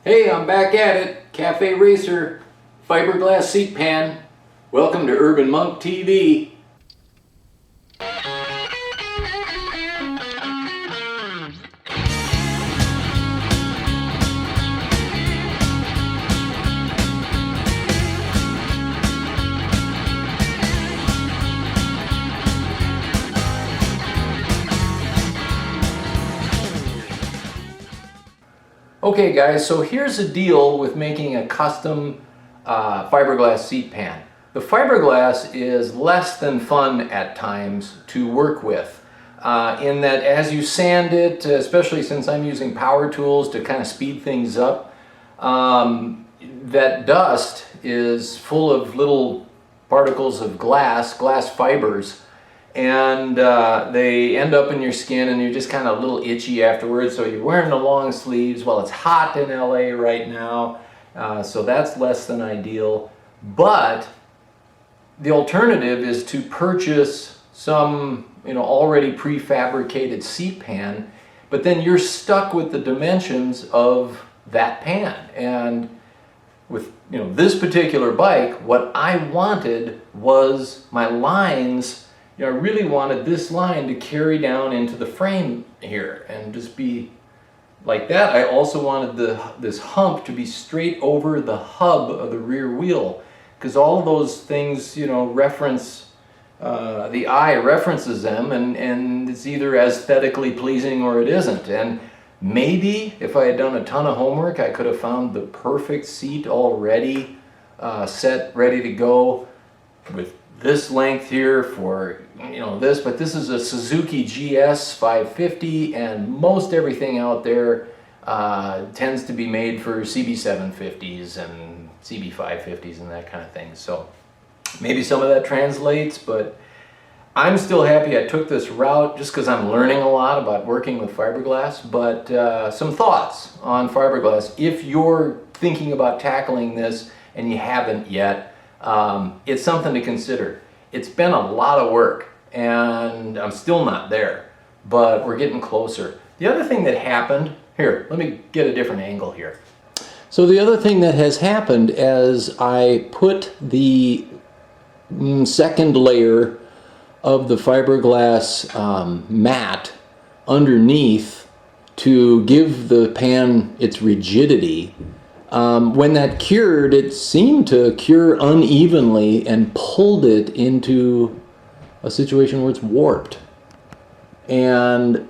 Hey, I'm back at it. Cafe Racer, fiberglass seat pan. Welcome to Urban Monk TV. Okay guys, so here's the deal with making a custom fiberglass seat pan. The fiberglass is less than fun at times to work with in that as you sand it, especially since I'm using power tools to kind of speed things up, that dust is full of little particles of glass fibers, and they end up in your skin and you're just kind of a little itchy afterwards. So you're wearing the long sleeves. Well, it's hot in LA right now, so that's less than ideal. But the alternative is to purchase some already prefabricated seat pan, but then you're stuck with the dimensions of that pan. And with this particular bike, what I wanted was my lines. I really wanted this line to carry down into the frame here and just be like that. I also wanted this hump to be straight over the hub of the rear wheel, because all of those things, reference, the eye references them, and it's either aesthetically pleasing or it isn't. And maybe if I had done a ton of homework, I could have found the perfect seat already set, ready to go with this length here for this, but this is a Suzuki GS550, and most everything out there tends to be made for CB750s and CB550s and that kind of thing. So maybe some of that translates, but I'm still happy I took this route just because I'm learning a lot about working with fiberglass. But some thoughts on fiberglass if you're thinking about tackling this and you haven't yet. It's something to consider. It's been a lot of work and I'm still not there, but we're getting closer. The other thing that happened, here, let me get a different angle here. So the other thing that has happened as I put the second layer of the fiberglass mat underneath to give the pan its rigidity, when that cured, it seemed to cure unevenly and pulled it into a situation where it's warped. And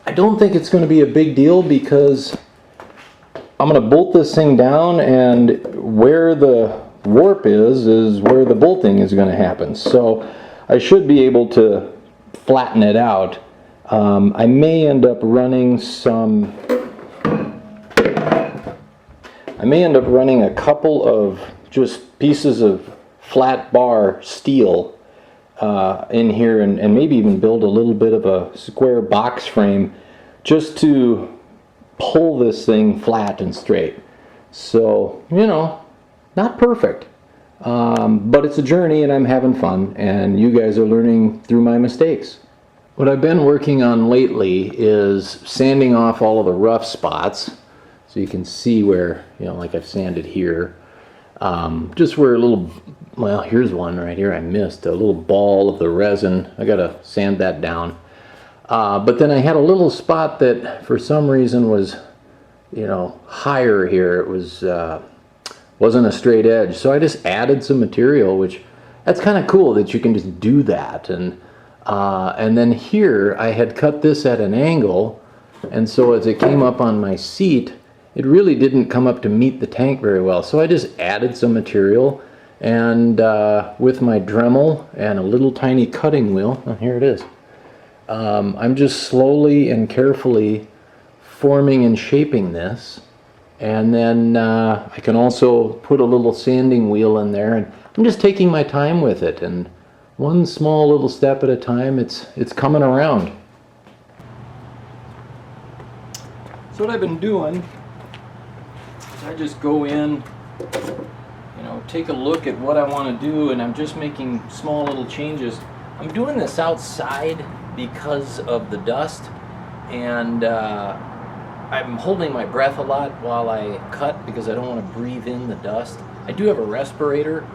I don't think it's going to be a big deal because I'm going to bolt this thing down, and where the warp is where the bolting is going to happen. So I should be able to flatten it out. I may end up running a couple of just pieces of flat bar steel in here, and maybe even build a little bit of a square box frame just to pull this thing flat and straight. So, not perfect, but it's a journey and I'm having fun, and you guys are learning through my mistakes. What I've been working on lately is sanding off all of the rough spots. So you can see where, like I've sanded here, just where a little, well, here's one right here I missed, a little ball of the resin. I gotta sand that down. But then I had a little spot that for some reason was, higher here. It was, wasn't a straight edge. So I just added some material, which that's kind of cool that you can just do that. And then here I had cut this at an angle, and so as it came up on my seat, it really didn't come up to meet the tank very well. So I just added some material, and with my Dremel and a little tiny cutting wheel, oh, here it is, I'm just slowly and carefully forming and shaping this. And then I can also put a little sanding wheel in there, and I'm just taking my time with it, and one small little step at a time. It's coming around. So what I've been doing, I just go in, take a look at what I want to do, and I'm just making small little changes. I'm doing this outside because of the dust, and I'm holding my breath a lot while I cut because I don't want to breathe in the dust. I do have a respirator.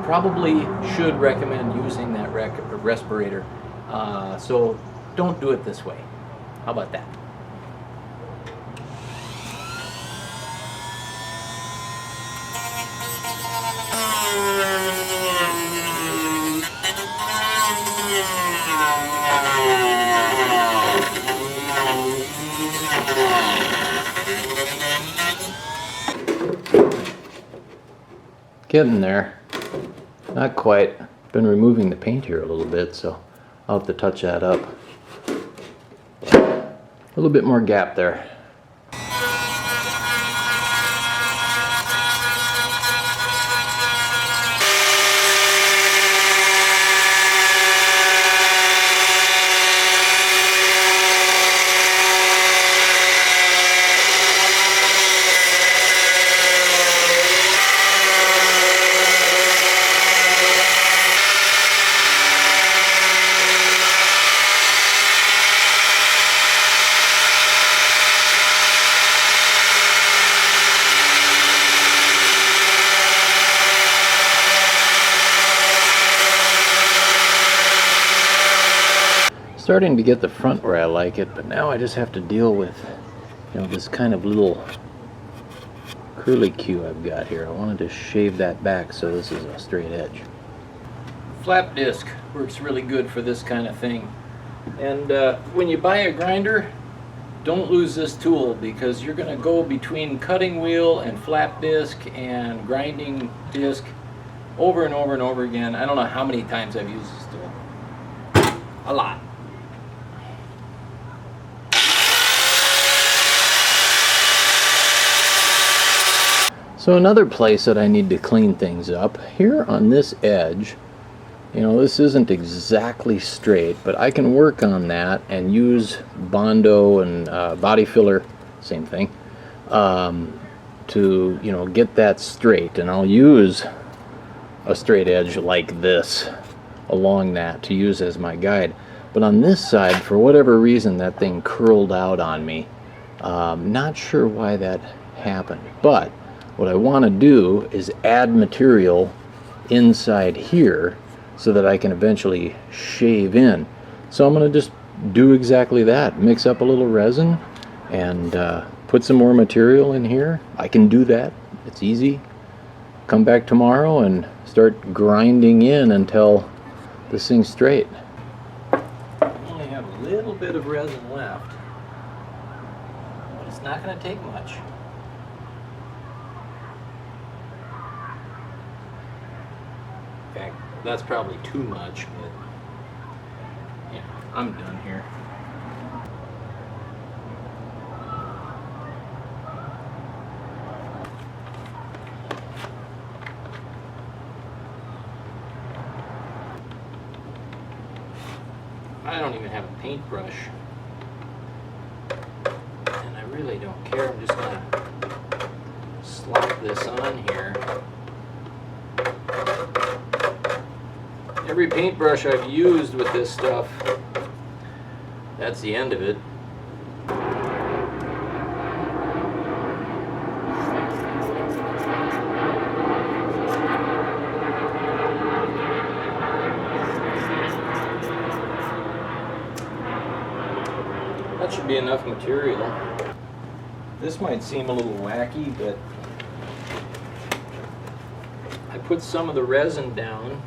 Probably should recommend using that respirator. So don't do it this way. How about that? Getting there. Not quite. Been removing the paint here a little bit, so I'll have to touch that up. A little bit more gap there. Starting to get the front where I like it, but now I just have to deal with, you know, this kind of little curly cue I've got here. I wanted to shave that back so this is a straight edge. Flap disc works really good for this kind of thing. And when you buy a grinder, don't lose this tool, because you're going to go between cutting wheel and flap disc and grinding disc over and over and over again. I don't know how many times I've used this tool. A lot. So another place that I need to clean things up, here on this edge, you know, this isn't exactly straight, but I can work on that and use Bondo and body filler, same thing, to, you know, get that straight. And I'll use a straight edge like this along that to use as my guide. But on this side, for whatever reason, that thing curled out on me. Not sure why that happened, but what I want to do is add material inside here so that I can eventually shave in. So I'm going to just do exactly that. Mix up a little resin and put some more material in here. I can do that. It's easy. Come back tomorrow and start grinding in until this thing's straight. I only have a little bit of resin left, but it's not going to take much. In fact, that's probably too much, but yeah, I'm done here. I don't even have a paintbrush, and I really don't care. I'm just gonna slap this on here. Every paintbrush I've used with this stuff, that's the end of it. That should be enough material. This might seem a little wacky, but I put some of the resin down.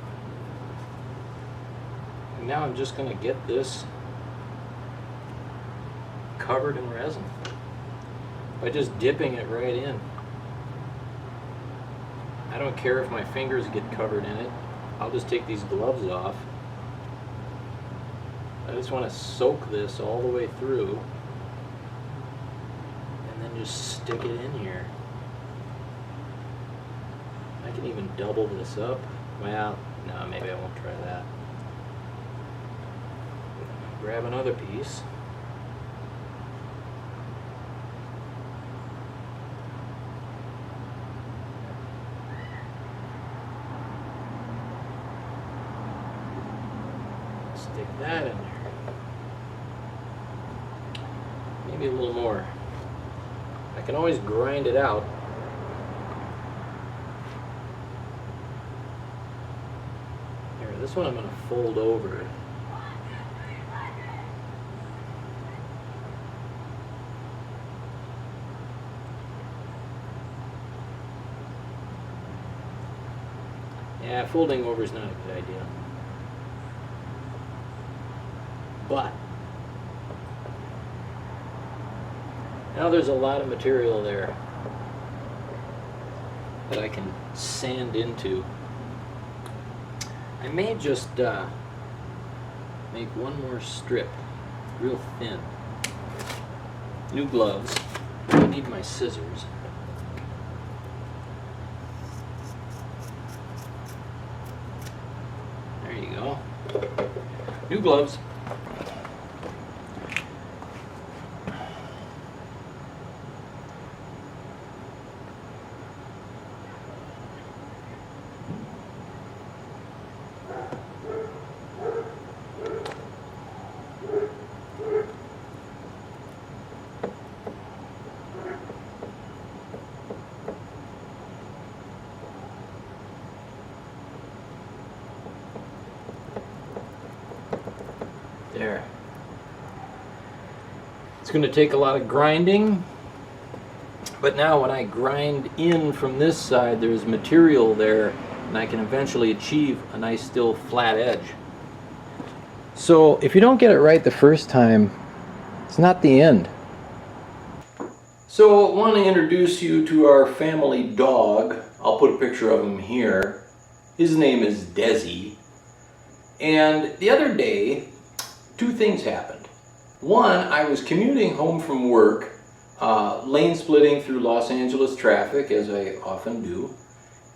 Now I'm just going to get this covered in resin by just dipping it right in. I don't care if my fingers get covered in it. I'll just take these gloves off. I just want to soak this all the way through and then just stick it in here. I can even double this up. Well, no, maybe I won't try that. Grab another piece. Stick that in there. Maybe a little more. I can always grind it out. Here, this one I'm going to fold over. Yeah, folding over is not a good idea. But now there's a lot of material there that I can sand into. I may just make one more strip, real thin. New gloves. I need my scissors. There you go. New gloves. There. It's going to take a lot of grinding, but now when I grind in from this side, there's material there, and I can eventually achieve a nice still flat edge. So if you don't get it right the first time, it's not the end. So I want to introduce you to our family dog. I'll put a picture of him here. His name is Desi. And the other day, two things happened. One, I was commuting home from work, lane splitting through Los Angeles traffic, as I often do,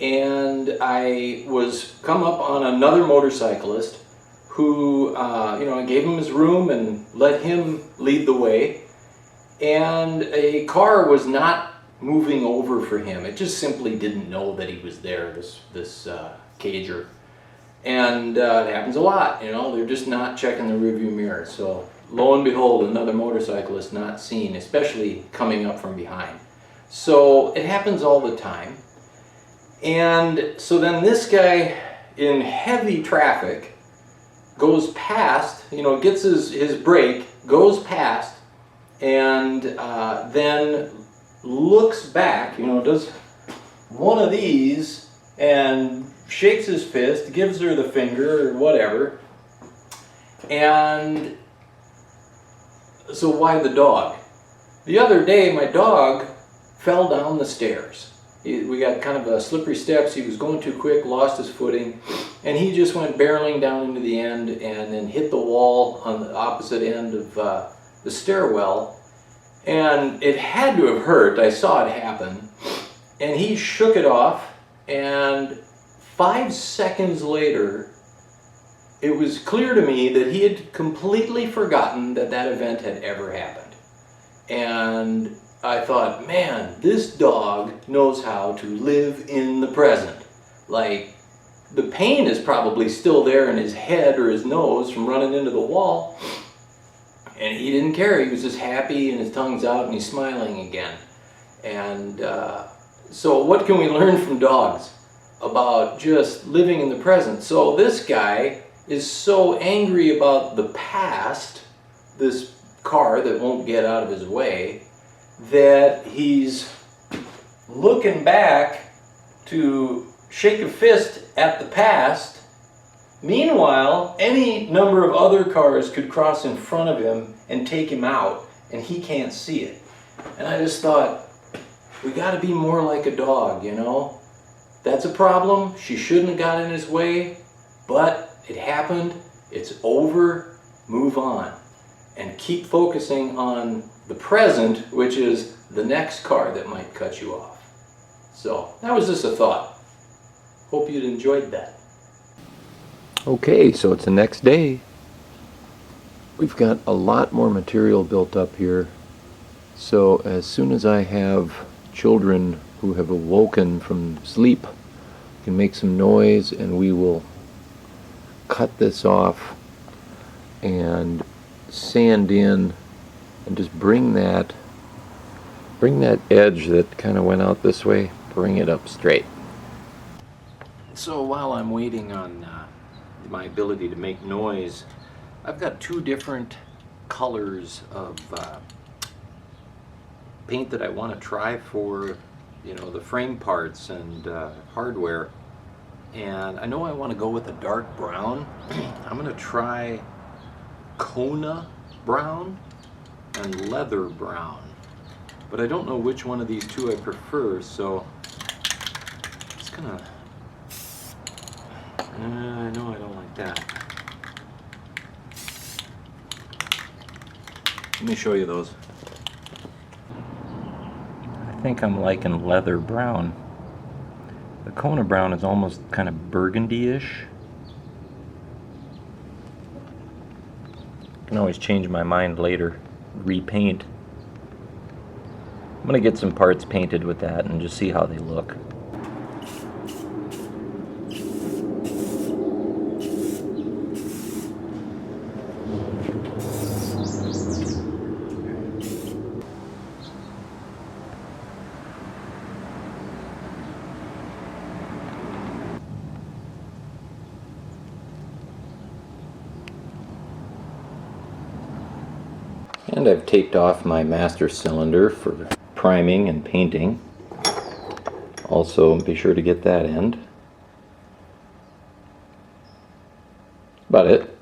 and I was come up on another motorcyclist who, I gave him his room and let him lead the way, and a car was not moving over for him. It just simply didn't know that he was there, this cager. And it happens a lot, they're just not checking the rearview mirror. So lo and behold, another motorcyclist not seen, especially coming up from behind. So it happens all the time. And so then this guy in heavy traffic goes past, gets his brake, goes past, and then looks back, does one of these and shakes his fist, gives her the finger or whatever. And so why the dog? The other day my dog fell down the stairs. We got kind of a slippery steps. He was going too quick, lost his footing, and he just went barreling down into the end and then hit the wall on the opposite end of the stairwell. And it had to have hurt. I saw it happen. And he shook it off, and 5 seconds later, it was clear to me that he had completely forgotten that that event had ever happened. And I thought, man, this dog knows how to live in the present. Like, the pain is probably still there in his head or his nose from running into the wall, and he didn't care. He was just happy, and his tongue's out, and he's smiling again. And so what can we learn from dogs about just living in the present? So this guy is so angry about the past, this car that won't get out of his way, that he's looking back to shake a fist at the past. Meanwhile, any number of other cars could cross in front of him and take him out, and he can't see it. And I just thought, we got to be more like a dog, That's a problem. She shouldn't have got in his way, but it happened. It's over. Move on. And keep focusing on the present, which is the next car that might cut you off. So that was just a thought. Hope you'd enjoyed that. Okay, so it's the next day. We've got a lot more material built up here. So as soon as I have children who have awoken from sleep, can make some noise, and we will cut this off and sand in and just bring that bring that edge that kind of went out this way, bring it up straight. So while I'm waiting on my ability to make noise, I've got two different colors of paint that I want to try for, you know, the frame parts and hardware. And I know I want to go with a dark brown. I'm going to try Kona brown and leather brown, but I don't know which one of these two I prefer, so it's gonna I know I don't like that. Let me show you those. I think I'm liking leather brown. The Kona brown is almost kind of burgundy-ish. I can always change my mind later, repaint. I'm gonna get some parts painted with that and just see how they look. And I've taped off my master cylinder for priming and painting. Also, be sure to get that end. That's about it.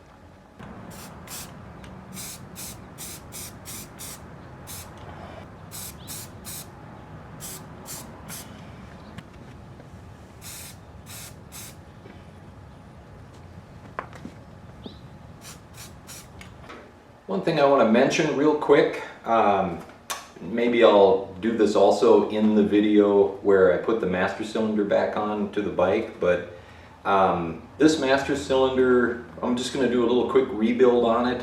One thing I want to mention real quick, maybe I'll do this also in the video where I put the master cylinder back on to the bike, but this master cylinder, I'm just going to do a little quick rebuild on it,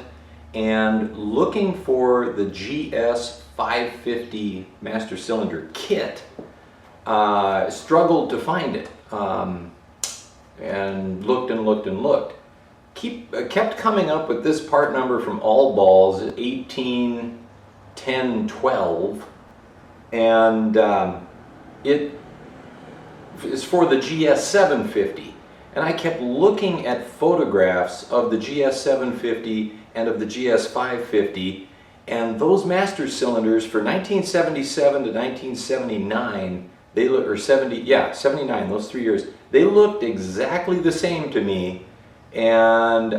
and looking for the GS550 master cylinder kit, struggled to find it, and looked and looked and looked. Kept coming up with this part number from All Balls, 181012, and it is for the GS750. And I kept looking at photographs of the GS750 and of the GS550, and those master cylinders for 1977 to 1979, they look, or 79, those 3 years, they looked exactly the same to me. And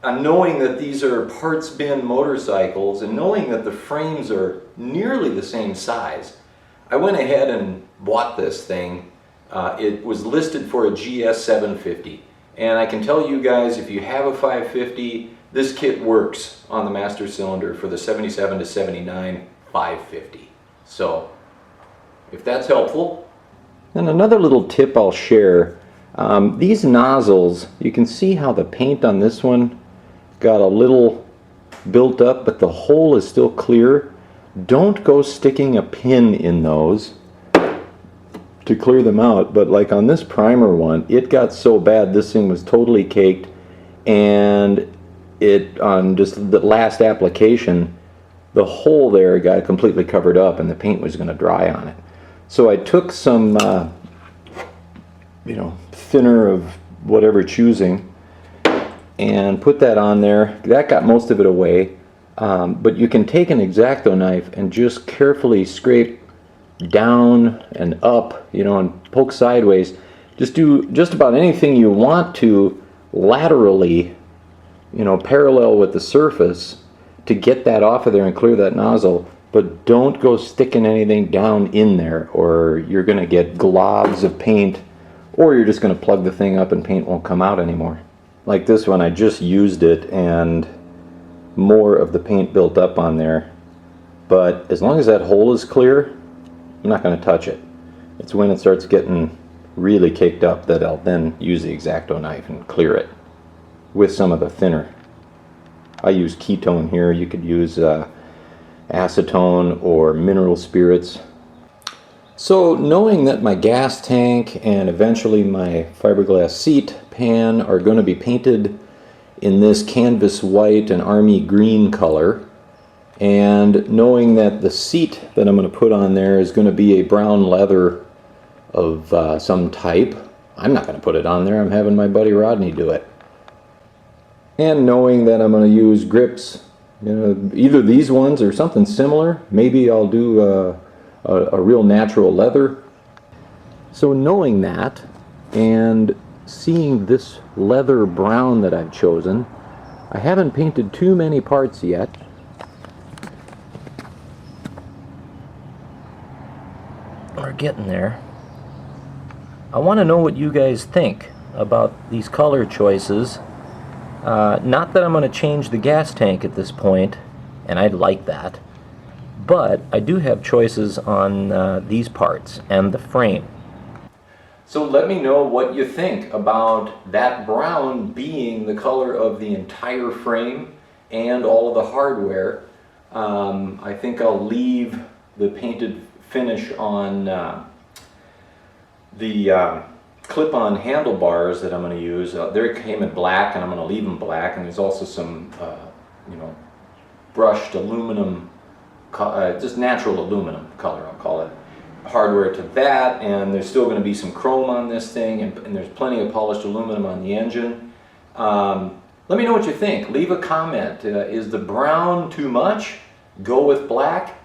knowing that these are parts bin motorcycles and knowing that the frames are nearly the same size, I went ahead and bought this thing. It was listed for a GS750, and I can tell you guys, if you have a 550, this kit works on the master cylinder for the 77 to 79 550. So if that's helpful. And another little tip I'll share. These nozzles, you can see how the paint on this one got a little built up, but the hole is still clear. Don't go sticking a pin in those to clear them out, but like on this primer one, it got so bad this thing was totally caked, and it, on just the last application, the hole there got completely covered up and the paint was going to dry on it. So I took some thinner of whatever choosing and put that on there. That got most of it away, but you can take an X-Acto knife and just carefully scrape down and up, and poke sideways. Just do just about anything you want to laterally, parallel with the surface to get that off of there and clear that nozzle, but don't go sticking anything down in there or you're going to get globs of paint, or you're just going to plug the thing up and paint won't come out anymore. Like this one, I just used it and more of the paint built up on there. But as long as that hole is clear, I'm not going to touch it. It's when it starts getting really caked up that I'll then use the X-Acto knife and clear it with some of the thinner. I use ketone here. You could use acetone or mineral spirits. So knowing that my gas tank and eventually my fiberglass seat pan are going to be painted in this canvas white and army green color, and knowing that the seat that I'm going to put on there is going to be a brown leather of some type. I'm not going to put it on there. I'm having my buddy Rodney do it. And knowing that I'm going to use grips, you know, either these ones or something similar. Maybe I'll do a real natural leather. So knowing that and seeing this leather brown that I've chosen, I haven't painted too many parts yet. We're getting there. I want to know what you guys think about these color choices. Not that I'm going to change the gas tank at this point, and I'd like that, but I do have choices on these parts and the frame. So let me know what you think about that brown being the color of the entire frame and all of the hardware. I think I'll leave the painted finish on the clip-on handlebars that I'm going to use. They came in black, and I'm going to leave them black, and there's also some you know, brushed aluminum, just natural aluminum color, I'll call it, hardware to that, and there's still going to be some chrome on this thing, and there's plenty of polished aluminum on the engine. Let me know what you think. Leave a comment. Is the brown too much? Go with black?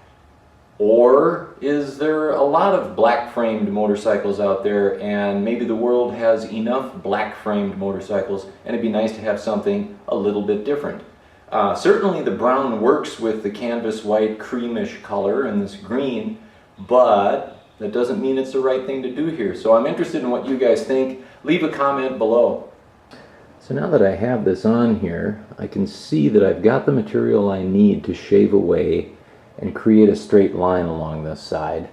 Or is there a lot of black framed motorcycles out there, and maybe the world has enough black framed motorcycles, and it'd be nice to have something a little bit different? Certainly the brown works with the canvas white creamish color and this green, but that doesn't mean it's the right thing to do here. So I'm interested in what you guys think. Leave a comment below. So now that I have this on here, I can see that I've got the material I need to shave away and create a straight line along this side.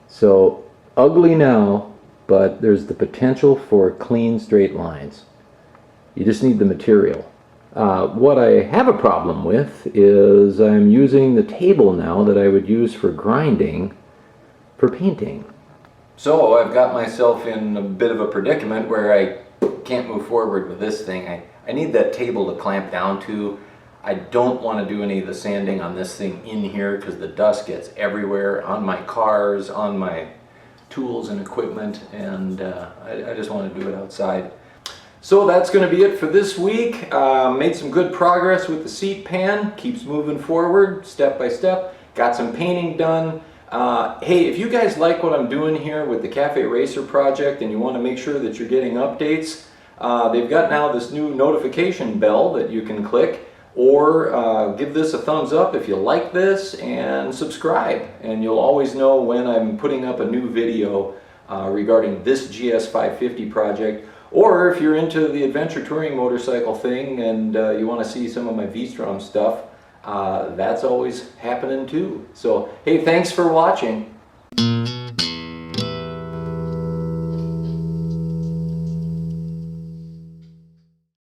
So ugly now, but there's the potential for clean straight lines. You just need the material. What I have a problem with is I'm using the table now that I would use for grinding for painting. So I've got myself in a bit of a predicament where I can't move forward with this thing. I need that table to clamp down to. I don't want to do any of the sanding on this thing in here because the dust gets everywhere on my cars, on my tools and equipment, and I just want to do it outside. So that's going to be it for this week. Made some good progress with the seat pan. Keeps moving forward step by step. Got some painting done. Hey, if you guys like what I'm doing here with the Cafe Racer project and you want to make sure that you're getting updates, they've got now this new notification bell that you can click. Or give this a thumbs up if you like this, and subscribe, and you'll always know when I'm putting up a new video regarding this GS550 project. Or if you're into the adventure touring motorcycle thing and you want to see some of my V-Strom stuff, that's always happening too. So hey, thanks for watching.